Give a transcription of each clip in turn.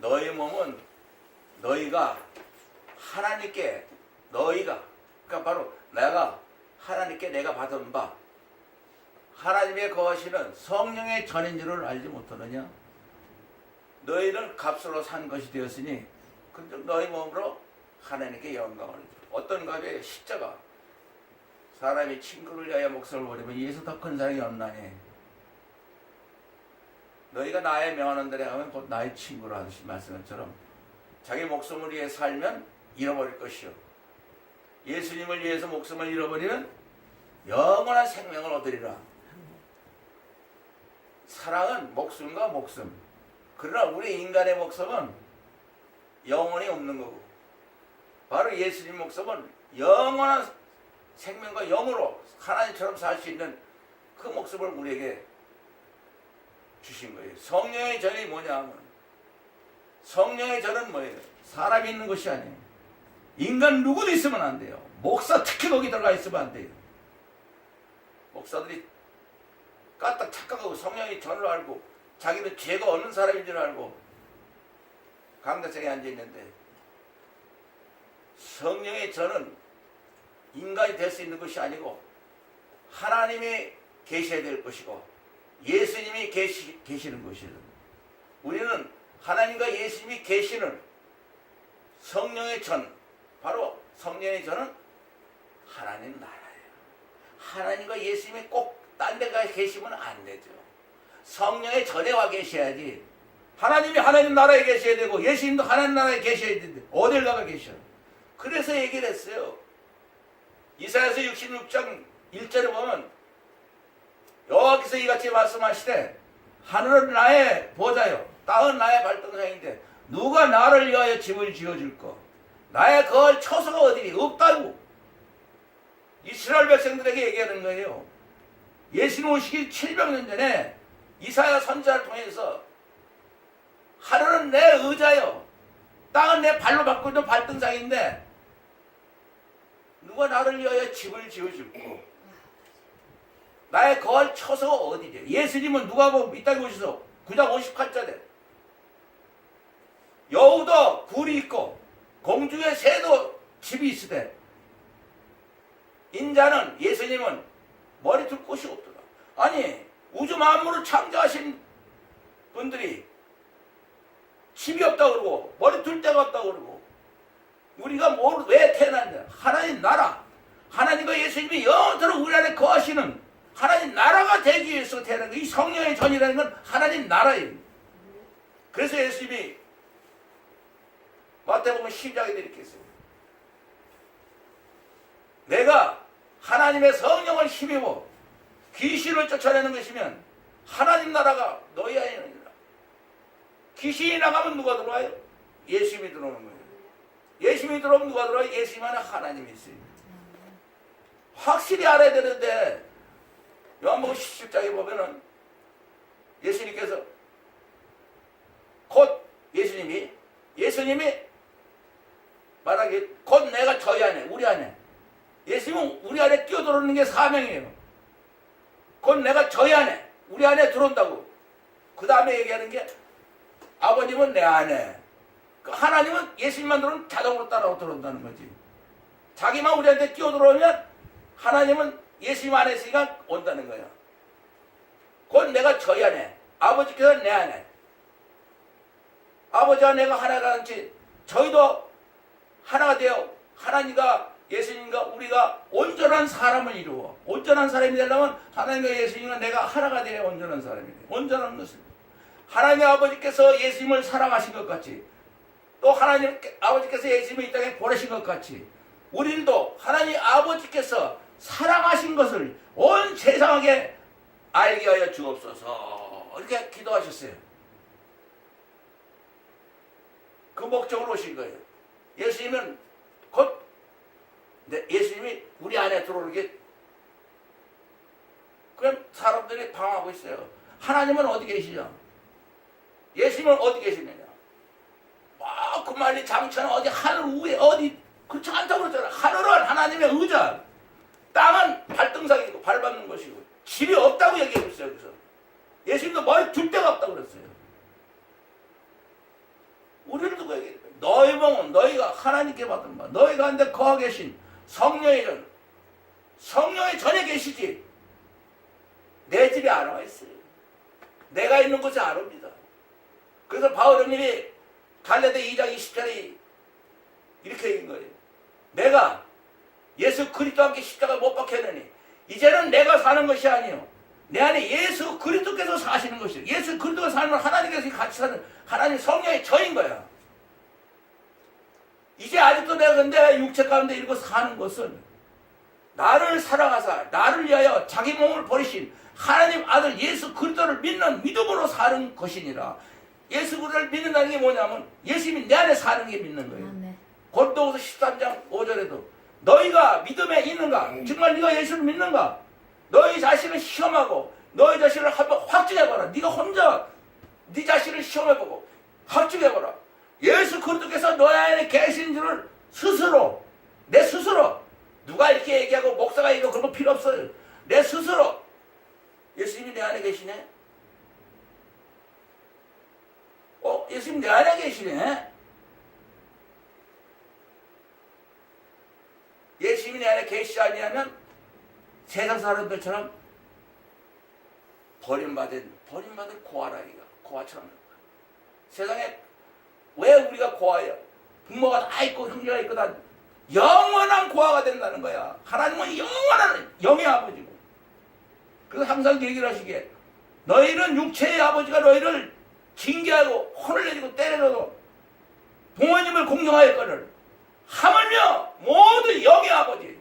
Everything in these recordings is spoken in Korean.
너희 몸은 너희가 하나님께 너희가 그러니까 바로 내가 하나님께 내가 받은 바 하나님의 거하시는 성령의 전인 줄을 알지 못하느냐? 너희는 값으로 산 것이 되었으니 근데 너희 몸으로 하나님께 영광을 주라. 어떤 값에 십자가 사람이 친구를 위하여 목숨을 버리면 이에서 더 큰 사랑이 없나니 너희가 나의 명하는 대로 하면 곧 나의 친구라 하듯이 말씀한 것처럼 자기 목숨을 위해 살면 잃어버릴 것이요 예수님을 위해서 목숨을 잃어버리는 영원한 생명을 얻으리라. 사랑은 목숨과 목숨. 그러나 우리 인간의 목숨은 영원히 없는 거고 바로 예수님 목숨은 영원한 생명과 영으로 하나님처럼 살 수 있는 그 목숨을 우리에게 주신 거예요. 성령의 전이 뭐냐 하면 성령의 전은 뭐예요? 사람이 있는 것이 아니에요. 인간 누구도 있으면 안 돼요. 목사 특히 거기 들어가 있으면 안 돼요. 목사들이 까딱 착각하고 성령의 전을 알고 자기는 죄가 없는 사람인 줄 알고 강대상에 앉아있는데 성령의 전은 인간이 될 수 있는 것이 아니고 하나님이 계셔야 될 것이고 예수님이 계시는 것이에요. 우리는 하나님과 예수님이 계시는 성령의 전, 바로 성령의 전은 하나님 나라예요. 하나님과 예수님이 꼭 딴 데 가 계시면 안 되죠. 성령의 전에 와 계셔야지. 하나님이 하나님 나라에 계셔야 되고 예수님도 하나님 나라에 계셔야 되는데 어딜 가가 계셔. 그래서 얘기를 했어요. 이사야서 66장 1절에 보면 여호와께서 이같이 말씀하시되 하늘은 나의 보좌요 땅은 나의 발등상인데 누가 나를 위하여 집을 지어줄까? 나의 거할 처소가 어디니? 없다고 이스라엘 백성들에게 얘기하는 거예요. 예수님 오시기 700년 전에 이사야 선지자를 통해서 하늘은 내 의자요 땅은 내 발로 밟고 있는 발등상인데 누가 나를 위하여 집을 지어줄까? 나의 거할 처소가 어디냐? 예수님은 누가복음 이 땅에 오셔서 9장 58절에 여우도 굴이 있고 공중에 새도 집이 있으되 인자는 예수님은 머리 둘 곳이 없더라. 아니 우주 만물을 창조하신 분들이 집이 없다고 그러고 머리 둘 데가 없다고 그러고 우리가 왜 태어났냐? 하나님 나라 하나님과 예수님이 영원토록 우리 안에 거하시는 하나님 나라가 되기 위해서 태어난 거. 이 성령의 전이라는 건 하나님 나라예요. 그래서 예수님이 마태복음 10장에 이렇게 했어요. 내가 하나님의 성령을 힘입어 귀신을 쫓아내는 것이면 하나님 나라가 너희 안에 있느니라. 귀신이 나가면 누가 들어와요? 예수님이 들어오는 거예요. 예수님이 들어오면 누가 들어와요? 예수님 안에 하나님이 있어요. 확실히 알아야 되는데 요한복음 17장에 보면은 예수님께서 곧 예수님이 말하기 곧 내가 저희 안에 우리 안에 예수님은 우리 안에 뛰어들어오는 게 사명이에요. 곧 내가 저희 안에 우리 안에 들어온다고. 그 다음에 얘기하는 게 아버님은 내 안에 하나님은 예수님만 들어오면 자동으로 따라 들어온다는 거지. 자기만 우리한테 뛰어들어오면 하나님은 예수님 안에 있으니까 온다는 거야. 곧 내가 저희 안에 아버지께서 내 안에 아버지와 내가 하나라는 지 저희도 하나가 되어 하나님과 예수님과 우리가 온전한 사람을 이루어 온전한 사람이 되려면 하나님과 예수님과 내가 하나가 되어 온전한 사람이 돼. 온전한 것은 하나님 아버지께서 예수님을 사랑하신 것 같이 또 하나님 아버지께서 예수님을 이 땅에 보내신 것 같이 우리도 하나님 아버지께서 사랑하신 것을 온 세상에 알게 하여 주옵소서 이렇게 기도하셨어요. 그 목적으로 오신 거예요. 예수님은 곧 예수님이 우리 안에 들어오는 게 그럼 사람들이 방황하고 있어요. 하나님은 어디 계시냐? 예수님은 어디 계시느냐? 그 말이 장차는 어디 하늘 위에 어디 그렇지 않다고 그러잖아. 하늘은 하나님의 의자 땅은 발등상이고 밟는 것이고 집이 없다고 얘기하고 있어요. 그래서 예수님도 머리 둘 데가 없다고 그랬어요. 우리를 두고 얘기해. 너희 몸은 너희가 하나님께 받은 바, 너희 가운데 거하 계신 성령의 전, 성령의 전에 계시지. 내 집에 안 와 있어요. 내가 있는 곳에 안 옵니다. 그래서 바울 형님이 갈라디아 2장 20절에 이렇게 얘기한 거예요. 내가 예수 그리스도와 함께 십자가에 못 박혔느니 이제는 내가 사는 것이 아니요 내 안에 예수 그리스도께서 사시는 것이요. 예수 그리스도가 사는 하나님께서 같이 사는 하나님 성령의 저인 거야. 이제 아직도 내가 근데 육체 가운데 이러고 사는 것은 나를 사랑하사 나를 위하여 자기 몸을 버리신 하나님 아들 예수 그리스도를 믿는 믿음으로 사는 것이니라. 예수 그리스도를 믿는다는 게 뭐냐면 예수님이 내 안에 사는 게 믿는 거예요. 고린도후서 13장 5절에도 너희가 믿음에 있는가? 정말 네가 예수를 믿는가? 너희 자신을 시험하고 너희 자신을 한번 확증해봐라. 네가 혼자 네 자신을 시험해보고 확증해봐라. 예수 그리스도께서 너희 안에 계신 줄을 스스로 내 스스로 누가 이렇게 얘기하고 목사가 이거 그런 거 필요 없어요. 내 스스로 예수님이 내 안에 계시네. 예수님 내 안에 계시네. 예수님이 내 안에 계시지 아니하면 세상 사람들처럼 버림받은 고아라기가 고아처럼 세상에 왜 우리가 고아야? 부모가 다 있고 형제가 있고 다 영원한 고아가 된다는 거야. 하나님은 영원한 영의 아버지고. 그래서 항상 얘기를 하시기에 너희는 육체의 아버지가 너희를 징계하고 혼을 내리고 때려도 부모님을 공경하였거늘 하물며 모두 영의 아버지.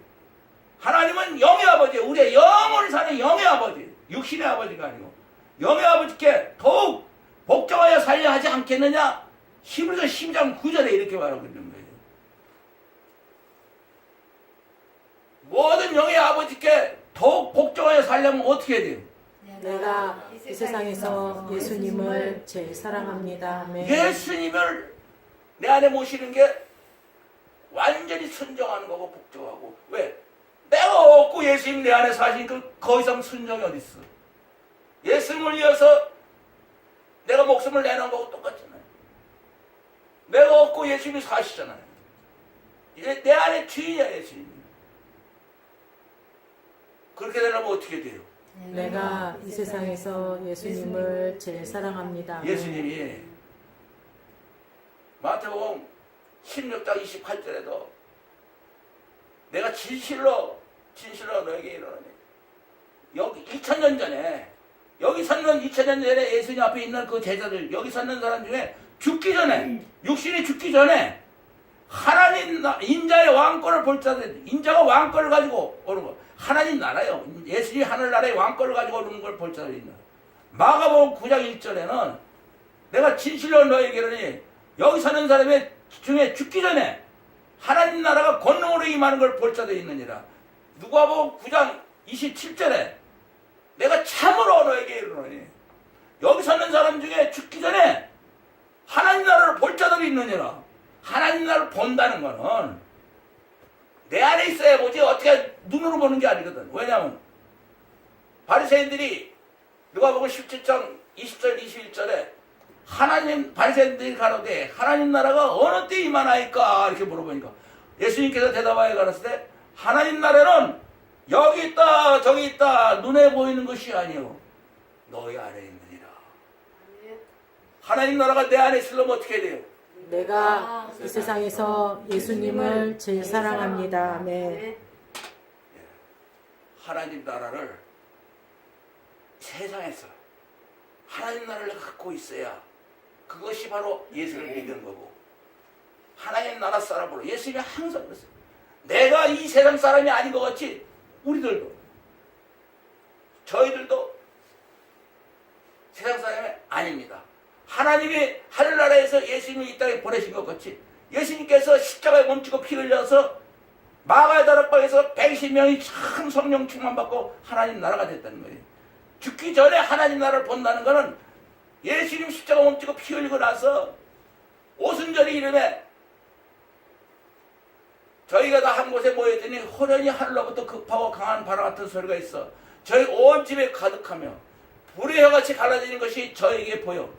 하나님은 영의 아버지. 우리의 영을 사는 영의 아버지. 육신의 아버지가 아니고 영의 아버지께 더욱 복종하여 살려 하지 않겠느냐. 히브리서 10장 9절에 이렇게 말하고 있는 거예요. 모든 영의 아버지께 더욱 복종하여 살려면 어떻게 해야 돼요? 내가 이 세상에서 예수님을 제일 사랑합니다. 아멘. 예수님을 내 안에 모시는 게 완전히 순종하는 거고 복종하고. 왜? 내가 없고 예수님 내 안에 사시니까 그 이상 순종이 어디 있어? 예수님을 위해서 내가 목숨을 내놓은 거고 똑같잖아요. 내가 없고 예수님이 사시잖아요. 내 안에 주인이야 예수님이. 그렇게 되려면 어떻게 돼요? 내가 이 세상에서 예수님을 제일 사랑합니다. 아멘. 예수님이 마태복음 16장 28절에도 내가 진실로 너에게 이르노니 여기 2000년 전에 여기 섰는 2000년 전에 예수님 앞에 있는 그 제자들 여기 섰는 사람 중에 죽기 전에 육신이 죽기 전에 하나님 인자의 왕권을 볼 자들 인자가 왕권을 가지고 오는 거 하나님 나라요. 예수님이 하늘나라의 왕권을 가지고 오는 걸 볼 자들이 있는 마가복음 9장 1절에는 내가 진실로 너에게 이르노니 여기 사는 사람의 중에 죽기 전에 하나님 나라가 권능으로 임하는 걸 볼 자들이 있느니라. 누가복음 9장 27절에 내가 참으로 너에게 이르노니 여기 사는 사람 중에 죽기 전에 하나님 나라를 볼 자들이 있느니라. 하나님 나라를 본다는 거는 내 안에 있어야 보지 어떻게 눈으로 보는 게 아니거든. 왜냐하면 바리새인들이 누가복음 17장 20절 21절에 하나님 바리새인들이 가로되 하나님 나라가 어느 때 임하나이까 이렇게 물어보니까 예수님께서 대답하여 가라사대 때 하나님 나라는 여기 있다 저기 있다 눈에 보이는 것이 아니요 너희 안에 있느니라. 하나님 나라가 내 안에 있으려면 어떻게 해야 돼요? 내가 이 세상에서 예수님을 제일 사랑합니다. 아멘. 하나님 나라를 세상에서 하나님 나라를 갖고 있어야 그것이 바로 예수를 믿는 거고 하나님 나라 사람으로 예수님이 항상 그랬어요. 내가 이 세상 사람이 아닌 것 같이 우리들도 저희들도 세상 사람이 아닙니다. 하나님이 하늘나라에서 예수님을 이 땅에 보내신 것 같이 예수님께서 십자가에 몸치고 피 흘려서 마가의 다락방에서 120명이 참 성령 충만 받고 하나님 나라가 됐다는 거예요. 죽기 전에 하나님 나라를 본다는 것은 예수님 십자가 몸치고 피 흘리고 나서 오순절의 이름에 저희가 다 한 곳에 모였더니 호련히 하늘로부터 급하고 강한 바람 같은 소리가 있어 저희 온 집에 가득하며 불의 혀같이 갈라지는 것이 저에게 보여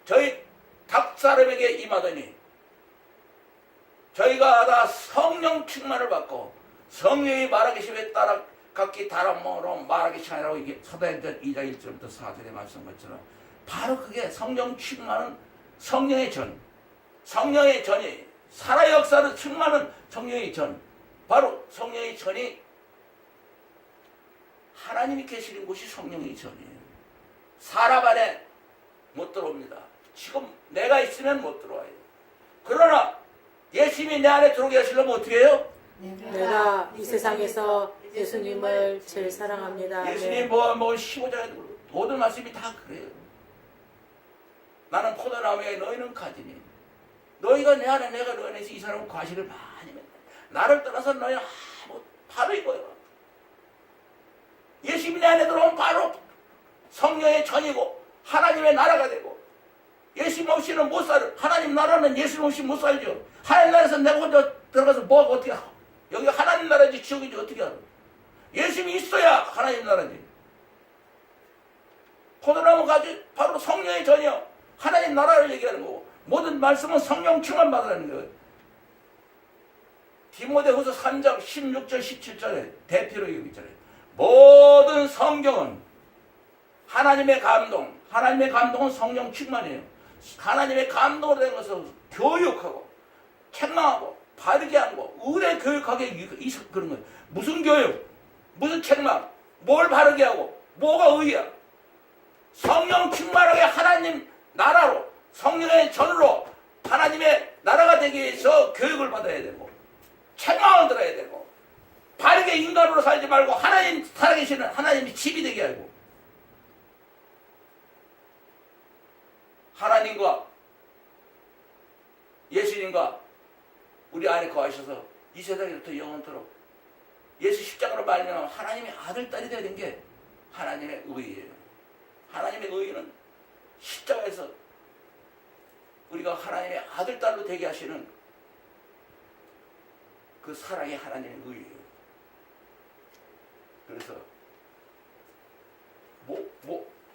저희 각 사람에게 임하더니 저희가 다 성령 충만을 받고 성령이 말하기 시에 따라 각기 다름으로 말하기 시작하라고 이게 사도행전 2장 1절부터 4절에 말씀한 것처럼 바로 그게 성령 충만은 성령의 전, 성령의 전이 살아 역사를 충만한 성령의 전, 바로 성령의 전이 하나님이 계시는 곳이 성령의 전이에요. 사람 안에 못 들어옵니다. 지금 내가 있으면 못 들어와요. 그러나 예수님이 내 안에 들어오게 하시려면 어떻게 해요? 내가 이 세상에서 예수님을 제일 사랑합니다. 예수님 뭐 15장에 모든 말씀이 다 그래요. 나는 포도나무에 너희는 가지니 너희가 내 안에 내가 너희 안에서 이 사람은 과실을 많이 맺네. 나를 떠나서 너희 아무 바로 이거예요. 예수님이 내 안에 들어오면 바로 성령의 전이고 하나님의 나라가 되고 예수님 없이는 못 살아. 하나님 나라는 예수님 없이 못 살죠. 하나님 나라에서 내가 혼자 들어가서 뭐하고 어떻게 하고 여기 하나님 나라지 지옥이지 어떻게 하고 예수님이 있어야 하나님 나라지. 포도나무 가지 바로 성령의 전이요. 하나님 나라를 얘기하는 거고 모든 말씀은 성령 충만 받으라는 거예요. 디모데후서 3장 16절 17절에 대표로 여기 있잖아요. 모든 성경은 하나님의 감동, 하나님의 감동은 성령 충만이에요. 하나님의 감동으로 된 것을 교육하고 책망하고 바르게 하고 의뢰 교육하게 그런 거예요. 무슨 교육, 무슨 책망, 뭘 바르게 하고 뭐가 의야. 성령 충만하게 하나님 나라로 성령의 전으로 하나님의 나라가 되기 위해서 교육을 받아야 되고 책망을 들어야 되고 바르게 인간으로 살지 말고 하나님 살아계시는 하나님이 집이 되게 하고 하나님과 예수님과 우리 안에 거하셔서 이 세상에부터 영원토록 예수 십자가로 말미암아 하나님의 아들 딸이 되는 게 하나님의 의의예요. 하나님의 의의는 십자가에서 우리가 하나님의 아들 딸로 되게 하시는 그 사랑이 하나님의 의의예요. 그래서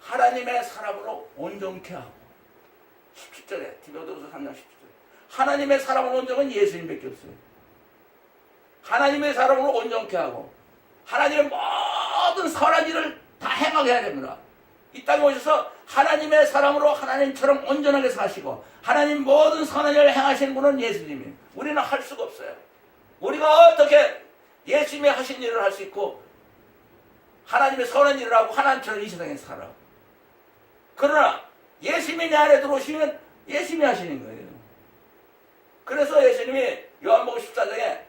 하나님의 사람으로 온전케 하고 17절에 디모데후서 3장 17절에 하나님의 사람으로 온전은 예수님밖에 없어요. 하나님의 사람으로 온전케 하고 하나님의 모든 선한 일을 다 행하게 해야 됩니다. 이 땅에 오셔서 하나님의 사람으로 하나님처럼 온전하게 사시고 하나님 모든 선한 일을 행하시는 분은 예수님이에요. 우리는 할 수가 없어요. 우리가 어떻게 예수님이 하신 일을 할 수 있고 하나님의 선한 일을 하고 하나님처럼 이 세상에 살아. 그러나 예수님이 내 안에 들어오시면 예수님이 하시는 거예요. 그래서 예수님이 요한복음 14장에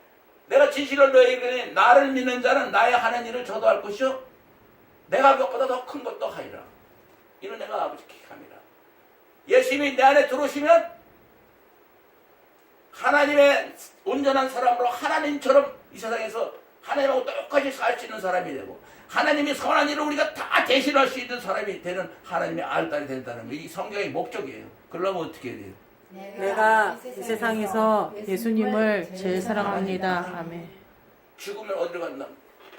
내가 진실로 너희에게 이르니 나를 믿는 자는 나의 하는 일을 저도 할 것이요 내가 그것보다 더 큰 것도 하리라. 이는 내가 아버지께 합니다. 예수님이 내 안에 들어오시면 하나님의 온전한 사람으로 하나님처럼 이 세상에서 하나님하고 똑같이 살 수 있는 사람이 되고 하나님이 선한 일을 우리가 다 대신할 수 있는 사람이 되는 하나님의 알딸이 된다는 게 이 성경의 목적이에요. 그러려면 어떻게 해야 돼요? 내가 이 세상에서 예수님을 제일 사랑합니다. 아멘. 죽으면 어디로 간다?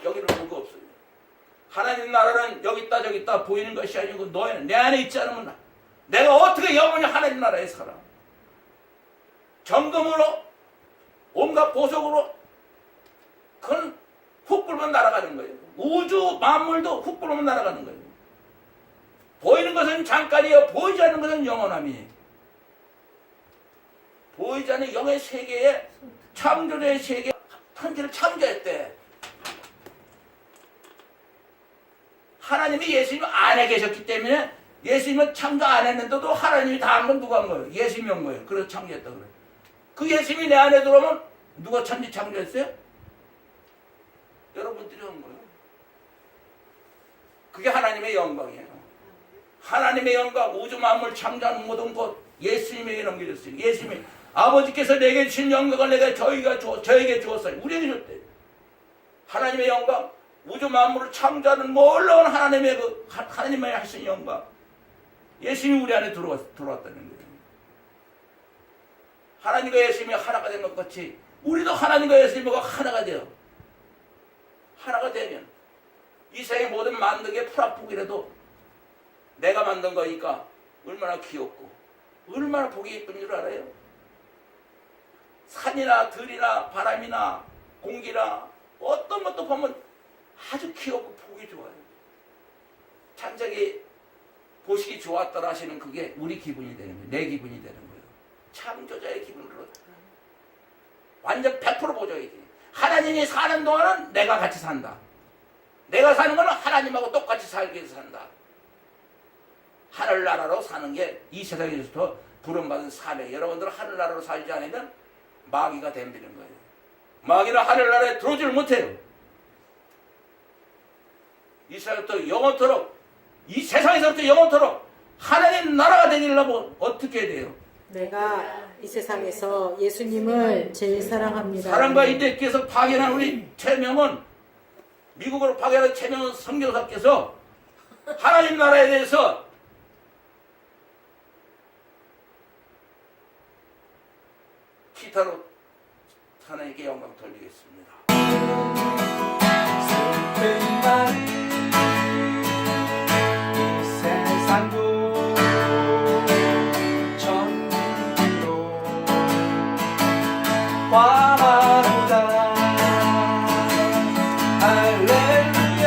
여기는 뭐가 없어요. 하나님 나라는 여기 있다 저기 있다 보이는 것이 아니고 너희는 내 안에 있지 않으면 내가 어떻게 영원히 하나님 나라에 살아? 정금으로 온갖 보석으로 그건 훅 불면 날아가는 거예요. 우주 만물도 훅 불면 날아가는 거예요. 보이는 것은 잠깐이요 보이지 않는 것은 영원함이에요. 보이지 않는 영의 세계에 창조주의 세계 천지를 창조했대. 하나님이 예수님 안에 계셨기 때문에 예수님은 창조 안 했는데도 하나님이 다 한 건 누가 한 거예요? 예수님이 한 거예요. 그래서 창조했다 그래. 그 예수님이 내 안에 들어오면 누가 천지 창조했어요? 여러분들이 한 거예요. 그게 하나님의 영광이에요. 하나님의 영광, 우주 만물 창조한 모든 것 예수님에게 넘겨졌어요. 예수님이 아버지께서 내게 주신 영광을 내가 저에게 주었어요. 우리에게 줬대요. 하나님의 영광, 우주 만물을 창조하는 놀라운 하나님의 하나님의 하신 영광. 예수님이 우리 안에 들어왔다는 거예요. 하나님과 예수님이 하나가 된 것 같이 우리도 하나님과 예수님과 하나가 돼요. 하나가 되면 이 세상의 모든 만든 게 풀악폭이라도 내가 만든 거니까 얼마나 귀엽고 얼마나 보기 예쁜 줄 알아요? 산이나 들이나 바람이나 공기나 어떤 것도 보면 아주 귀엽고 보기 좋아요. 창작이 보시기 좋았더라 하시는 그게 우리 기분이 되는 거예요. 내 기분이 되는 거예요. 창조자의 기분으로 완전 100% 보조이지. 하나님이 사는 동안은 내가 같이 산다. 내가 사는 거는 하나님하고 똑같이 살기 위해서 산다. 하늘나라로 사는 게 이 세상에서부터 부름받은 사명. 여러분들은 하늘나라로 살지 않으면 마귀가 덤비는 거예요. 마귀는 하늘나라에 들어오지를 못해요. 이 세상부터 영원토록, 이 세상에서부터 영원토록 하나님 나라가 되려면 어떻게 해야 돼요? 내가 이 세상에서 예수님을 제일 사랑합니다. 사랑과 인대께서 파견한 우리 최명은, 미국으로 파견한 최명은 선교사께서 하나님 나라에 대해서 기타로 하나님께 영광 돌리겠습니다. 세상도 전부로 화합다 할렐루야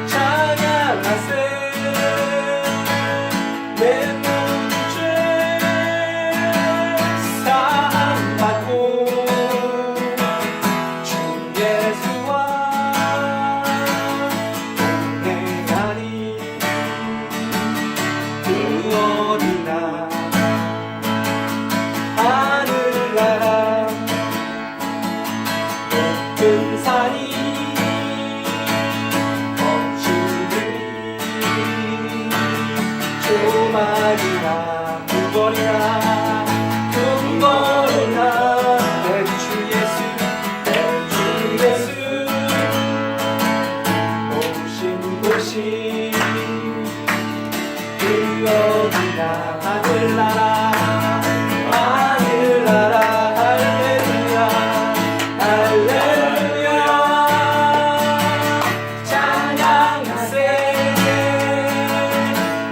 찬양하세 내 모든 죄 사함받고 주 예수와 동행하니 그 어디나 하늘나라 높은 산이 거친 들이 조만이나 둥거리나 둥거리나 내 주 예수 내 주 예수 오신 곳이 그 어디나 하늘나라 하늘나라 할렐루야 할렐루야 찬양하세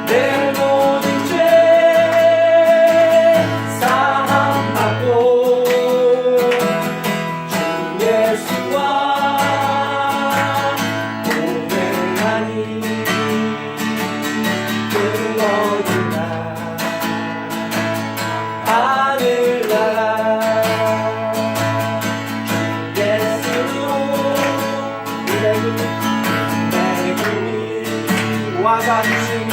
내 모든 죄 사함받고 주 예수와 동행하니 그 어디나 하늘나라 주 예수로 내 꿈이 와닿으니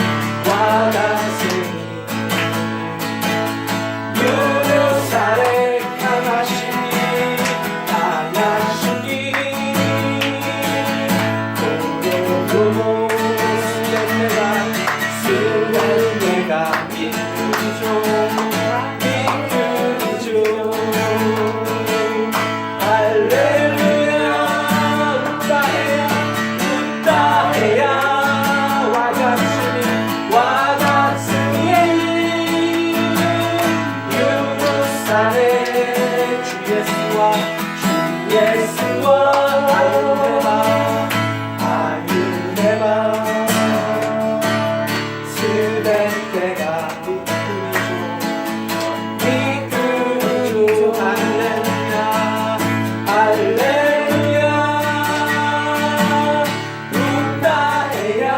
예루살렘 향하시니 고려도모 쓰는 내가 믿으죠 할렐루야 웃다해야 와닿으니 예루살렘 주 예수와 아유네바 쓰는 때가 이끌죠 할렐루야 할렐루야 웃다해야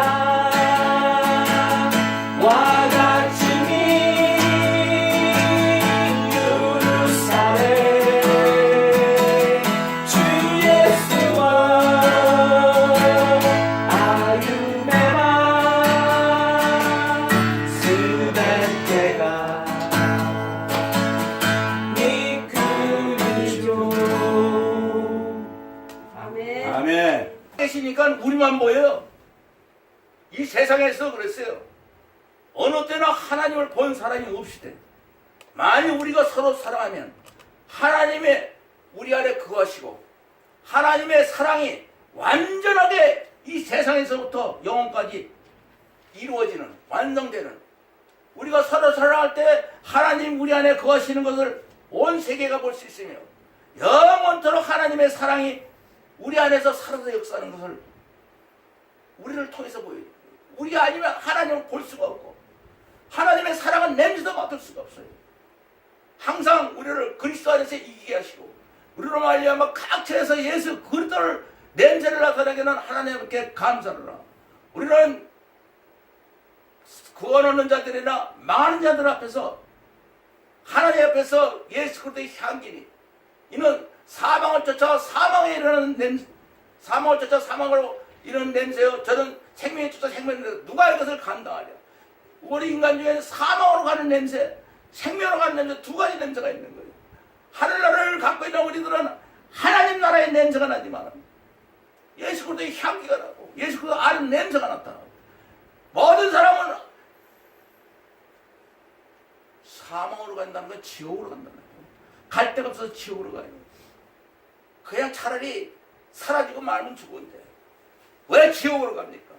와닿으니 예루살렘 주 예수와 아유메마 쓰는 때가 이끌죠 아멘. 아멘. 계시니까 우리만 보여요. 이 세상에서 그랬어요. 어느 때나 하나님을 본 사람이 없시대. 만일 우리가 서로 사랑하면 하나님의 우리 안에 거하시고 하나님의 사랑이 완전하게 이 세상에서부터 영원까지 이루어지는, 완성되는, 우리가 서로 사랑할 때 하나님 우리 안에 거하시는 것을 온 세계가 볼 수 있으며 영원토록 하나님의 사랑이 우리 안에서 살아서 역사하는 것을 우리를 통해서 보여요. 우리가 아니면 하나님을 볼 수가 없고 하나님의 사랑은 냄새도 맡을 수가 없어요. 항상 우리를 그리스도 안에서 이기게 하시고 우리로 말미암아 각처에서 예수 그리스도를 냄새를 나타내게 하는 하나님께 감사를 하라. 우리는 구원 얻는 자들이나 망하는 자들 앞에서 하나님 앞에서 예수 그리스도의 향기니 이는 사망을 쫓아 사망에 이르는 냄새, 사망을 쫓아 사망으로 이르는 냄새요. 저는 생명에 쫓아 생명을 누가 이것을 감당하랴. 우리 인간 중에는 사망으로 가는 냄새, 생명으로 가는 냄새 두 가지 냄새가 있는 거예요. 하늘나라를 갖고 있는 우리들은 하나님 나라의 냄새가 나지만 예수 그리스도의 향기가 나고 예수 그리스도 아는 냄새가 나타나고 모든 사람은 사망으로 간다는 건 지옥으로 간다는 거예요. 갈 데가 없어서 지옥으로 가요. 그냥 차라리 사라지고 말면 죽은데 왜 지옥으로 갑니까?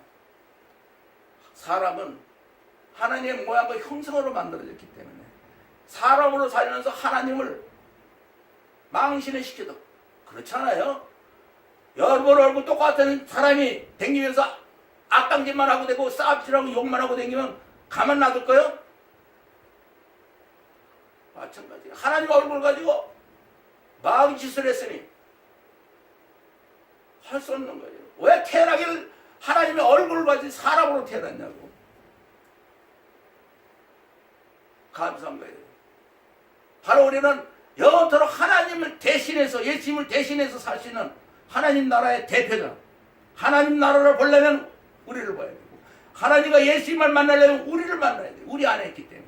사람은 하나님의 모양과 형상으로 만들어졌기 때문에 사람으로 살면서 하나님을 망신을 시켜도 그렇잖아요. 여러분 얼굴 똑같은 사람이 댕기면서 악당짓만 하고 되고 싸움질하고 욕만 하고 댕기면 가만 놔둘까요? 마찬가지. 하나님 얼굴 가지고 망짓을 했으니 할 수 없는 거예요. 왜 태어나기를 하나님의 얼굴을 가지고 사람으로 태어났냐고. 감사한 거예요. 바로 우리는 영원토록 하나님을 대신해서 예수님을 대신해서 살 수 있는 하나님 나라의 대표자. 하나님 나라를 보려면 우리를 봐야 되고 하나님과 예수님을 만나려면 우리를 만나야 돼요. 우리 안에 있기 때문에.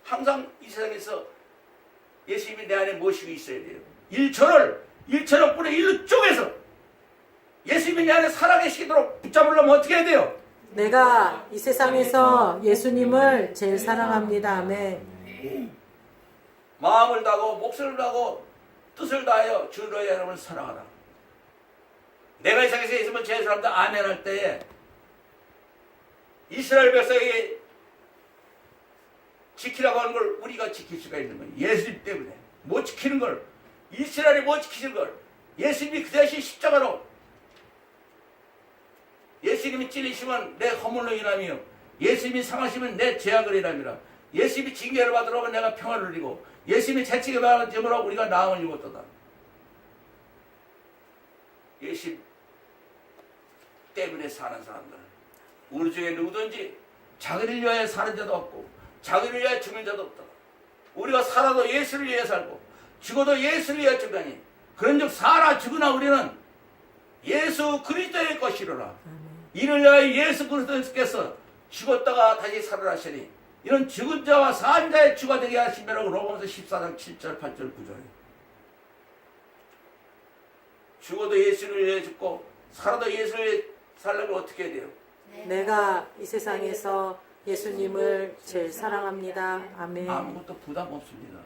항상 이 세상에서 예수님이 내 안에 모시고 있어야 돼요. 1천억 분의 1 쪽에서 예수님이 내 안에 살아계시도록 붙잡으려면 어떻게 해야 돼요? 내가 이 세상에서 예수님을 제일 사랑합니다. 아멘. 마음을 다하고 목숨을 다하고 뜻을 다하여 주 너의 하나님을 사랑하라. 내가 이 세상에서 예수님을 제일 사랑한다. 아멘 할 때에 이스라엘 백성에게 지키라고 하는 걸 우리가 지킬 수가 있는 거예요. 예수님 때문에 못 지키는 걸 이스라엘이 못 지키는 걸 예수님이 그 대신 십자가로 예수님이 찔리시면 내 허물로 인함이요 예수님이 상하시면 내 죄악을 인함이라. 예수님이 징계를 받으러 오면 내가 평화를 누리고 예수님이 채찍을 받으므로 우리가 나음을 입었도다. 예수님 때문에 사는 사람들 우리 중에 누구든지 자기를 위하여 사는 자도 없고 자기를 위하여 죽는 자도 없다. 우리가 살아도 예수를 위해 살고 죽어도 예수를 위하여 죽다니 그런즉 살아 죽으나 우리는 예수 그리스도의 것이로라. 이를 위하여 예수 그리스도께서 죽었다가 다시 살아나시니 이는 죽은 자와 산 자의 주가 되게 하시며라고 로마서 14장 7절 8절 9절에 죽어도 예수를 위해 죽고 살아도 예수를 위해 살려면 어떻게 해야 돼요? 내가 이 세상에서 예수님을 제일 사랑합니다. 아멘. 아무것도 부담 없습니다.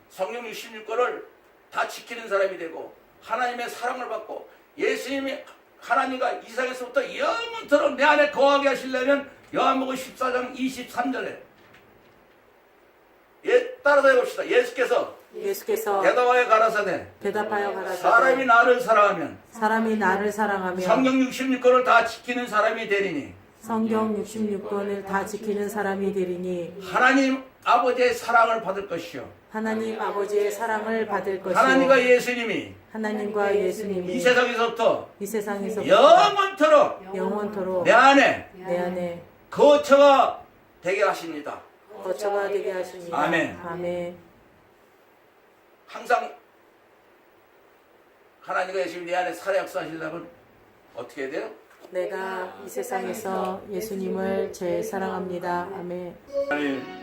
성령 66권을 다 지키는 사람이 되고 하나님의 사랑을 받고 예수님이 하나님과 이 세상에서부터 영원토록 내 안에 거하게 하시려면 요한복음 14장 23절에 따라서 해봅시다. 예수께서 대답하여 가라사대 사람이 나를 사랑하면 성경 66권을 다 지키는 사람이 되리니 성경 66권을 다 지키는 사람이 되리니 하나님 아버지의 사랑을 받을 것이요 하나님 아버지의 사랑을 받을 것이요 하나님과 예수님이 이 세상에서부터 영원토록 내 안에 거처가 되게 하십니다. 아멘. 아멘. 항상 하나님과 예수님이 내 안에 살아 역사하시려면 어떻게 해야 돼요? 내가 이 세상에서 예수님을 제일 사랑합니다. 아멘. 아멘.